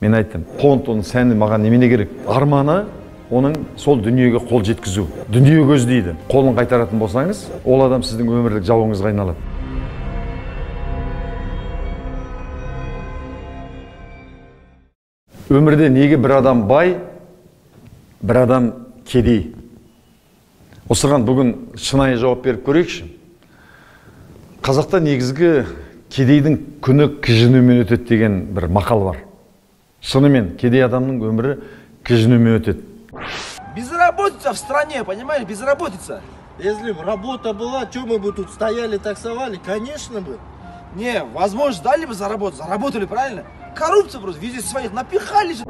Мен айттым, фонд оның сәні маған немене керек? Арманы оның сол дүниеге қол жеткізу. Дүние көздейді. Қолын қайтаратын болсаңыз, ол адам сіздің өмірлік жауыңызға айналады. Өмірде неге бір адам бай, бір адам кедей? Осыған бүгін шынайы жауап беріп көрейікші. Қазақта негізгі кедейдің күні кіжінумен өтеді деген бір мақал бар. Шынымен кедей адамның өмірі кіжінумен өтеді. Безработица в стране, понимаешь, безработица. Если бы работа была, что мы бы тут стояли, таксовали? Конечно бы. Не, возможно, дали бы заработать, заработали, правильно? Коррупция просто, везде своих напихали же.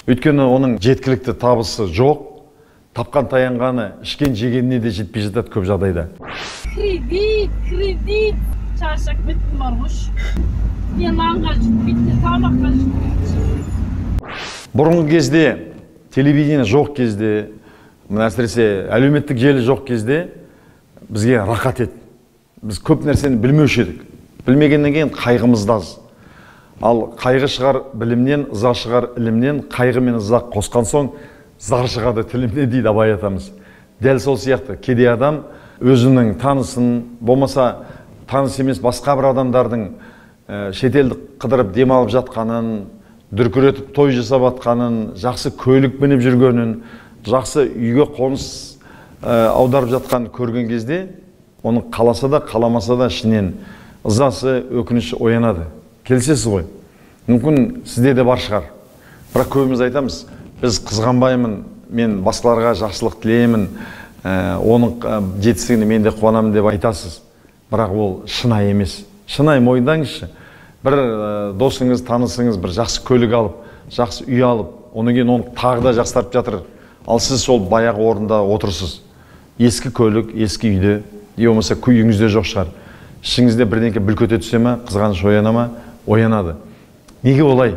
Өйткені оның жеткілікті табысы жоқ, тапқан таянғаны ішкен жегеніне де жетпей жатады көп жағдайда. Кредит, шаршап біттім арғыш. Мен аңға жетпейді, тамаққа жетпейді. Бұрынғы кезде, телевидение жоқ кезде, әсіресе әлеуметтік желі жоқ кезде бізге рақат еді. Біз көп нәрсені білмеуші едік. Білмегеннен кейін қайғымыз да аз. Ал қайғы шығар білімнен, ыза шығар ілімнен, қайғы мен ыза қосқан соң зар шығады тілімнен дейді Абай атамыз. Дәл сол сияқты кедей адам өзінің танысын, болмаса таныс емес басқа бір адамдардың шетелдік қыдырып демалып жатқанын, дүркіретіп той жасап атқанын, жақсы көлік мініп жүргенін, жақсы үйге қоныс аударып жатқанын көрген кезде, оның қаласа да, қаламаса да ішінен ызасы, өкініші оянады. Келсесіз ғой. Мүмкін сізде де бар шығар. Бірақ көбіміз айтамыз, біз қызғанбаймын, мен басқаларға жақсылық тілеймін, оның жетістігіне мен де қуанамын деп айтасыз. Бірақ ол шынайы емес. Шынайы мойындаңызшы. Бір досыңыз, танысыңыз бір жақсы көлік алып, жақсы үй алып, оның кейін оны тағы да жақсартып жатыр. Ал сіз сол баяғы орында отырсыз. Ескі көлік, ескі үйде, болмаса үйіңізде жоқ шығар. Ішіңізде бірдеңке бүлк ете түсе ме, қызғаныш ояна ма? Оянады. Неге олай?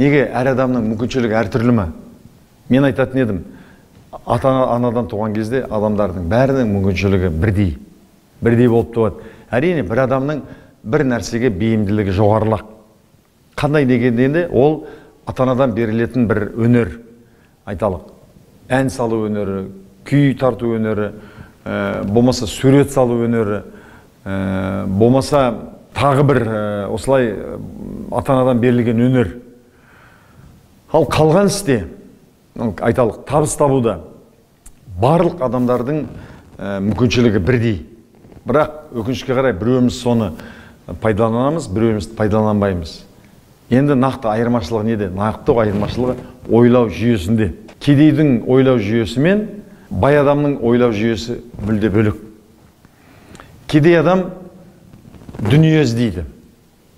Неге әр адамның мүмкіншілігі әртүрлі ме? Мен айтатын едім, ата-анадан туған кезде адамдардың бәрінің мүмкіншілігі бірдей. Бірдей болып туады. Әрине, бір адамның бір нәрсеге бейімділігі жоғарылақ. Қандай дегенде ол ата-анадан берілетін бір өнер, айталық. Ән салу өнері, күй тарту өнері, болмаса сурет салу өнері, болмаса тағы бір осылай ата-анадан берілген өнер. Ал қалған істе, айталық, табыс табуда барлық адамдардың мүмкіншілігі бірдей. Бірақ өкінішке қарай біреуіміз соны пайдаланамыз, біреуіміз пайдаланбаймыз. Енді нақты айырмашылығы неде? Нақты айырмашылығы ойлау жүйесінде. Кедейдің ойлау жүйесі мен бай адамның ойлау жүйесі мүлде бөлек. Кедей адам дүние іздейді,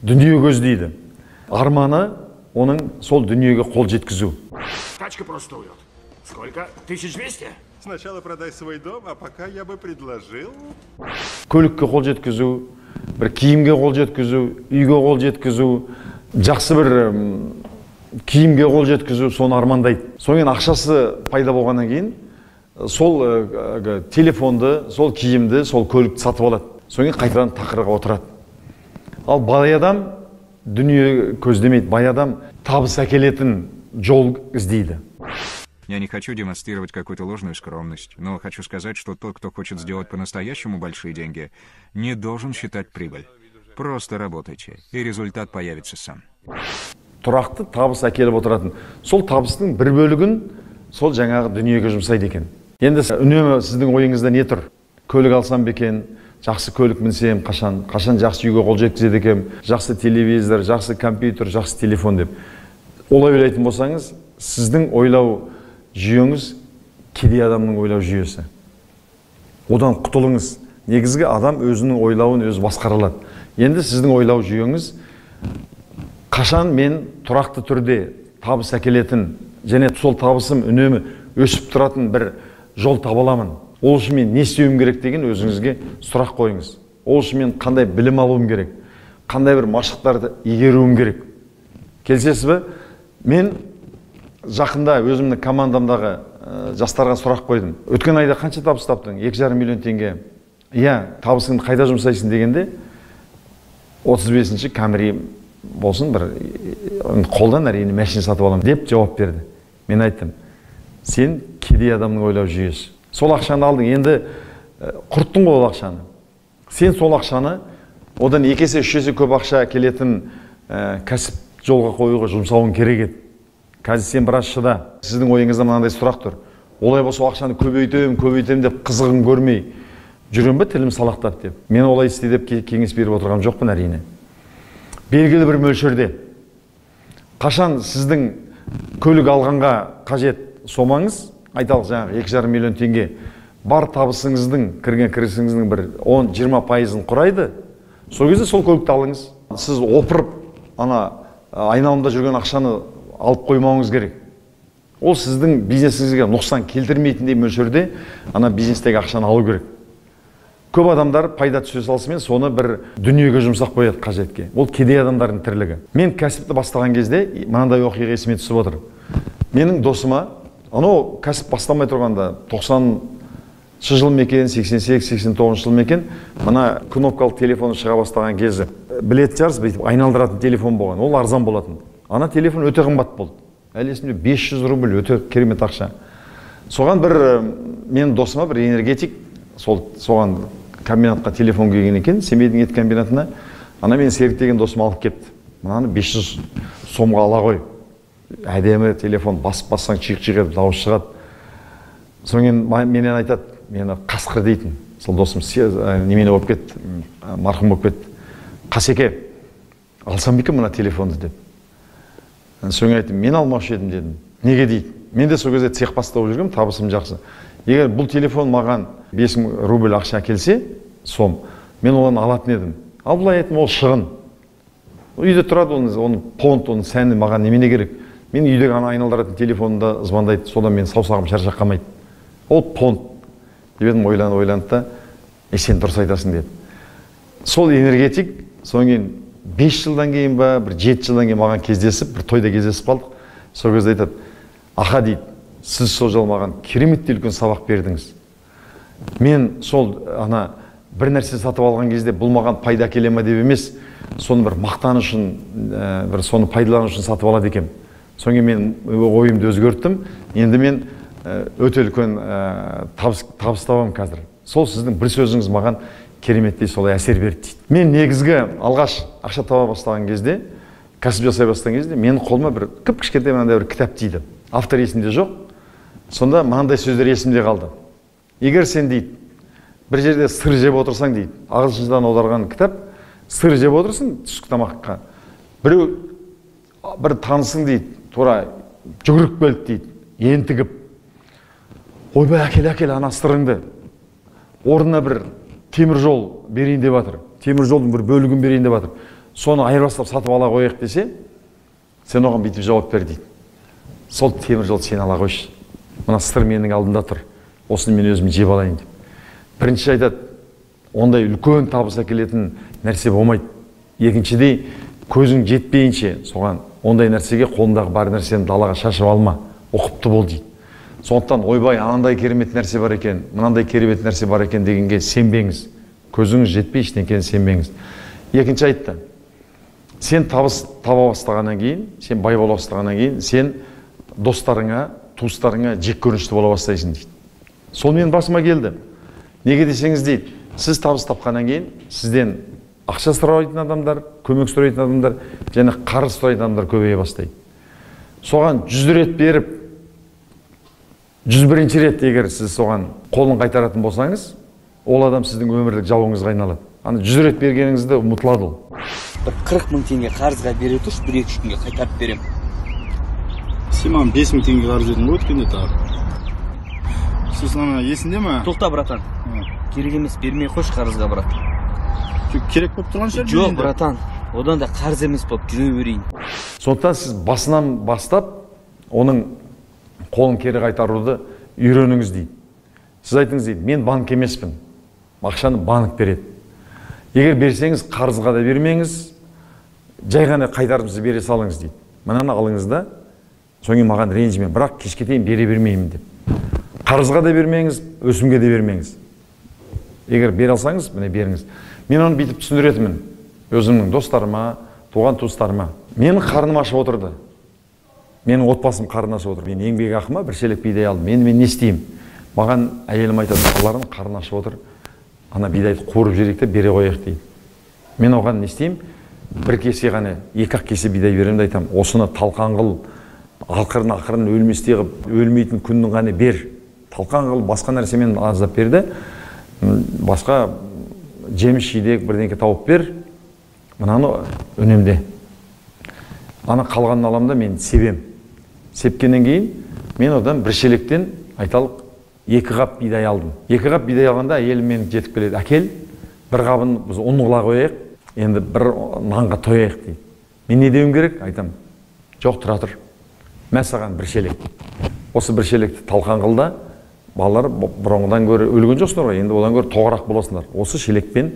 дүние көздейді. Арманы оның сол дүниеге қол жеткізу. Тачка просто уйдет. Сколько? 1200? Сначала продай свой дом, а пока я бы предложил. Көлікке қол жеткізу, бір киімге қол жеткізу, үйге қол жеткізу, жақсы бір киімге қол жеткізу, соны армандайды. Соңын ақшасы пайда болғаннан кейін, сол телефонды, сол киімді, сол көлікті сатып алады. Соңын қайтадан тақырға отырады. Ал бай адам дүние көздемейді. Бай адам табыс әкелетін жол іздейді. Я не хочу демонстрировать какую-то ложную скромность, но хочу сказать, что тот, кто хочет сделать по-настоящему большие деньги, не должен считать прибыль. Просто работайте, и результат появится сам. Тұрақты табыс әкеліп отыратын. Сол табыстың бір бөлігін сол жаңағы дүниеге жұмсайды екен. Енді үнемі сіздің ойыңызда не тұр? Көлік алсам бекен, жақсы көлік мінсем, қашан жақсы үйге қол жеткізеді екен, жақсы телевизор, жақсы компьютер, жақсы телефон деп. Олай ойлайтын болсаңыз, сіздің ойлау жүйеңіз кедей адамның ойлау жүйесі. Одан құтылыңыз. Негізгі адам өзінің ойлауын өзі басқара алады. Енді сіздің ойлау жүйеңіз қашан мен тұрақты түрде табыс әкелетін және сол табысым үнемі өсіп тұратын бір жол таба аламын. Ол үшін мен не істеуім керек деген өзіңізге сұрақ қойыңыз. Ол үшін мен қандай білім алуым керек, қандай бір машықтарды игеруім керек. Келсесіз бе? Мен жақында өзімнің командамдағы жастарға сұрақ қойдым. Өткен айда қанша табыс таптың? 2,5 миллион теңге. Иә, табысыңды қайда жұмсайсың дегенде 35-ші Камри болсын бір қолдан әрине машина сатып аламын деп жауап берді. Мен айттым, сен кедей адамның ойлау жүйесі. Сол ақшаны алдың, енді құрттың ғой ол ақшаны. Сен сол ақшаны одан 2 есе 3 есе көп ақша келетін кәсіп жолға қоюға жұмсауың керек еді. Қазір сен біраз шыда. Сіздің ойыңызда мынандай сұрақ тұр. Олай болса ақшаны көбейтемін деп қызығын көрмей жүрем бе тілім салақтап деп. Мен олай істе деп кеңес беріп отырған жоқпын әрине. Белгілі бір мөлшерде. Қашан сіздің көлік алғанға қажет сомаңыз, айталық жаңағы 2,5 миллион теңге бар табысыңыздың, кірген кірісіңіздің бір 10-20% құрайды. Сол кезде сол көлікті алыңыз. Сіз опырып, айналымда жүрген ақшаны алып қоймауыңыз керек. Ол сіздің бизнесіңізге нұқсан келтірмейтіндей мөлшерде бизнестегі ақшаны алу керек. Көп адамдар пайда түсе салысымен соны бір дүниеге жұмсақ қояды қажетке. Ол кедей адамдардың тірлігі. Мен кәсіпті бастаған кезде мынандай оқиға есіме түсіп отыр. Менің досыма, анау кәсіп бастамай тұрғанда 90 жыл мекен, 88-89 жыл мекен, мына кнопкалық телефоны шыға бастаған кезі. Білетін шығарсыз, бүйтіп айналдыратын телефон болған. Ол арзан болатын. Ана телефон өте қымбат болды. Әлі есімде 500 рубль өте керемет ақша. Соған бір менің досыма бір энергетик соған комбинатқа телефон келген екен, Семейдің ет комбинатына. Ана мен Серік деген досым алып кепті. Мынаны 500 сомға ала қой. Әдемі телефон басып-бассаң чиқ-чиқ етіп дауыс шығады. Соңын менен айтады, мені Қасқыр дейтін. Сол досым немене болып кетті, марқұм болып кетті. Қасеке, алсам екен мына телефонды деп. Соңын айттым, мен алмаушы едім дедім. Неге дейді? Мен де сол кезде цех бастап жүргем, табысым жақсы. Егер бұл телефон маған 5,000 рубль ақша келсе, сом, мен оны алатын едім. Ал былай айттым, ол шығын. Үйде тұрады, оның понт, оның сәні маған немене керек? Мен үйдегі айналдыратын телефонында звондайды, содан мен саусағым шаршап қалмайды. Ол понт. Деп едім, ойланды да, сен дұрыс айтасың деді. Сол энергетик, содан кейін 5 жылдан кейін ба, бір 7 жылдан кейін маған кездесіп, бір тойда кездесіп қалдық. Сол кезде айтады, аха дейді, сіз сол жол маған кереметтей үлкен сабақ бердіңіз. Мен сол бір нәрсе сатып алған кезде бұл маған пайда әкеле ме деп емес, соны бір мақтан үшін, бір соны пайдалану үшін сатып алады екем. Соңғы мен ойымды өзгерттім. Енді мен өте үлкен табыс табамын қазір. Сол сіздің бір сөзіңіз маған кереметтей солай әсер берді дейді. Мен негізгі алғаш ақша таба бастаған кезде, кәсіп жасай бастаған кезде, менің қолыма бір кішкентай мынандай бір кітап дейді. Автор есімде жоқ. Сонда мынандай сөздер есімде қалды. Егер сен дейді, бір жерде сыр жеп отырсаң дейді, ағылшыншадан аударған кітап, сыр жеп отырсың түскі тамаққа. Біреу бір танысың дейді, тура жүгіріп келді дейді, ентігіп. Ойбай, әкел ана сырыңды. Орнына бір темір жол берейін деп жатыр. Темір жолдың бір бөлігін берейін деп жатыр. Соны айырбастап сатып ала қояйық десе, сен оған бүйтіп жауап бер дейді. Сол темір жол сен ала қойшы. Мына сыр менің алдында тұр. Осыны мен өзім жеп алайын деп. Бірінші айтады, ондай үлкен табыс әкелетін нәрсе болмайды. Екіншідей, көзің жетпейінше соған ондай нәрсеге қолындағы бар нәрсені далаға шашып алма. Ұқыпты бол дейді. Сондықтан ойбай, анандай керемет нәрсе бар екен, мынандай керемет нәрсе бар екен дегенге сенбеңіз. Көзіңіз жетпей ештеңені сенбеңіз. Екінші айтты, сен табыс таба бастағаннан кейін, сен бай бола бастағаннан кейін, сен достарыңа, туыстарыңа жек көрінішті бола бастайсың дейді. Сол мен басыма келді. Неге десеңіз дейді, сіз табыс тапқаннан кейін, сізден ақша сұрайтын адамдар, көмек сұрайтын адамдар, және қарыз сұрайтын адамдар көбейе бастайды. Соған 100 рет беріп, 101-ші рет егер сіз соған қолын қайтаратын болсаңыз, ол адам сіздің өмірлік жауыңызға айналады. 100 рет бергеніңізді ұмытылады ол. 40 мың теңге қарызға бере тұрш, 1-2 күнге қайтарып берем. Сен маған 5 мың теңге қарыз бердің ғой өткенде тағы. Сосын ана есінде ме? Тоқта, братан. Керек емес, бермей қойш қарызға, брат. Керек болып тұрған шығар? Жоқ, братан. Одан да қарыз емес болып жүре берейін. Сондықтан сіз басынан бастап, оның қолын кері қайтаруды үйреніңіз дейді. Сіз айтыңыз дейді, мен банк емеспін. Ақшаны банк береді. Егер берсеңіз, қарызға да бермеңіз, жай ғана қайтарымсыз бере салыңыз дейді. Мынаны алыңыз да, соңын маған ренжімен, бірақ кешке дейін бере бермеймін деп. Қарызға да бермеңіз, өсімге де бермеңіз. Егер бере алсаңыз, міне беріңіз. Мен оны бүйтіп түсіндіретімін. Өзімнің достарыма, туған туыстарыма. Менің қарным ашып отырды. Менің отбасым қарны ашып отыр. Мен еңбек ақыма бір шелек бидай алдым. Енді мен не істеймін? Маған әйелім айтады, балаларым қарны ашып отыр. Ана бидайды қуырып жіберейік те бере қояйық дейді. Мен оған не істеймін? Бір кесе ғана, 2-ақ кесе бидай беремін де айтамын. Осыны талқан қыл, ақырын өлместей қылып, өлмейтін күннің ғана бер. Талқан қыл, басқа нәрсемен аздап берді. Басқа жеміс жидек бірдеңке тауып бер. Мынаны үнемде. Ана қалғанын аламда мен себем. Сепкеннен кейін мен одан бір шелектен айталық 2 қап бидай алдым. 2 қап бидай алғанда әйелім менің жетіп келеді. Әкел, бір қабын біз ұнғыла қояйық, енді бір нанға тояйық дейді. Мен не деуім керек? Айтам, жоқ, тұра тұр. Мен саған бір шелек. Осы бір шелекті талқан қылда, балалар бұрынғыдан гөрі өлген жоқсыңдар ғой, енді одан гөрі тоғырақ боласыңдар. Осы шелекпен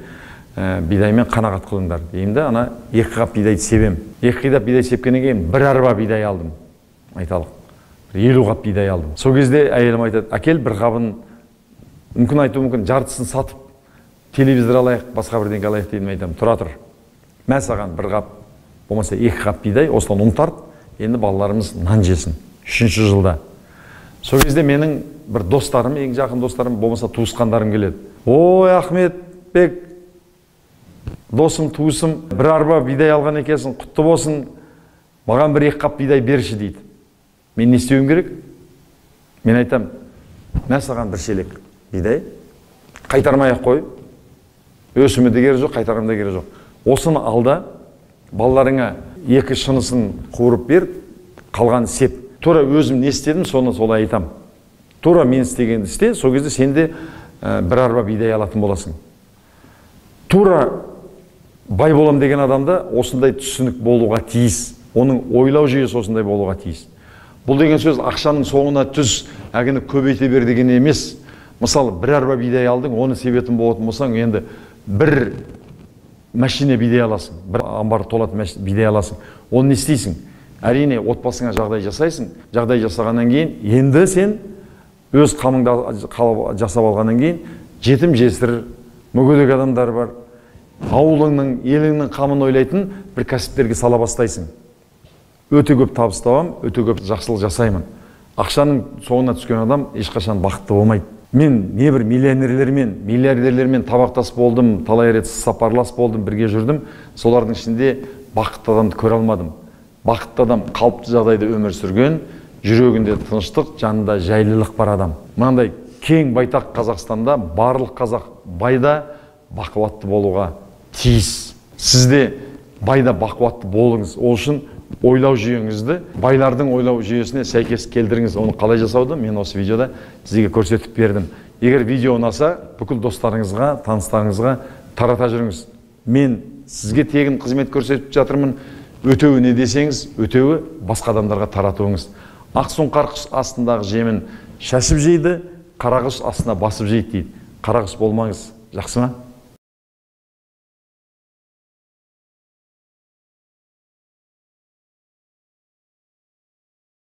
бидаймен қанағат қылыңдар деймді. Ана 2 қап бидайды себем. 2 қап бидай сепкеннен кейін бір арба бидай алдым. Айталық. 50 қап бидай алдым. Сол кезде әйелім айтады, әкел бір қабын, мүмкін айту мүмкін жартысын сатып, телевизор алайық, басқа бірдеңке алайық деймін, айтамын, тұра тұр. Мен саған бір қап, болмаса 2 қап бидай, осыдан ұн тарт, енді балаларымыз нан жесін. 3-ші жылда. Сол кезде менің бір достарым, ең жақын достарым, болмаса туысқандарым келеді. Ой, Ахметбек, досым, туысым, бір арба бидай алған екенсің, құтты болсын, маған бір 2 қап бидай берші дейді. Мен не істеуім керек? Мен айтам, мен саған бір шелек бидай, қайтармай-ақ қой, өсімі де керек жоқ, қайтарым да керек жоқ. Осыны алда, балаларыңа 2 шынысын қуырып бер, қалған сеп. Тура өзім не істедім, соны солай айтам. Тура мен істегенді істе, сол кезде сен де бір арба бидай алатын боласың. Тура бай болам деген адамда осындай түсінік болуға тиіс. Оның ойлау жүйесі осындай болуға тиіс. Бұл деген сөз ақшаның соңына түс, әгіні көбейте бер деген емес. Мысалы, бір арба бидай алдың, оны себетін болатын болсаң, енді бір машина бидай аласың, бір амбар толатын бидай аласың. Оны не істейсің? Әрине, отбасыңа жағдай жасайсың. Жағдай жасағаннан кейін, енді сен өз қамыңды жасап алғаннан кейін, жетім жесір, мүгедек адамдар бар, ауылыңның, еліңнің қамын ойлайтын бір кәсіптерге сала бастайсың. Өте көп табыс табам, өте көп жақсылық жасаймын. Ақшаның соңына түскен адам ешқашан бақытты болмайды. Мен небір миллионерлермен, миллиардерлермен табақтас болдым, талай рет сапарлас болдым, бірге жүрдім. Солардың ішінде бақытты адамды көре алмадым. Бақытты адам қалыпты жағдайда өмір сүрген, жүрегінде тыныштық, жанында жайлылық бар адам. Мынандай кең байтақ Қазақстанда барлық қазақ байда бақуатты болуға тиіс. Сізде байда бақуатты болыңыз. Ол үшін ойлау жүйеңізді байлардың ойлау жүйесіне сәйкес келдіріңіз. Оны қалай жасауды мен осы видеода сізге көрсетіп бердім. Егер видео ұнаса, бүкіл достарыңызға, таныстарыңызға тарата жүріңіз. Мен сізге тегін қызмет көрсетіп жатырмын. Өтеуі не десеңіз, өтеуі басқа адамдарға таратуыңыз. Ақсұң қарқыш астындағы жемін шашып жейді, қарағыш астына басып жейді дейді. Қарағыш болмаңыз. Жақсы ма?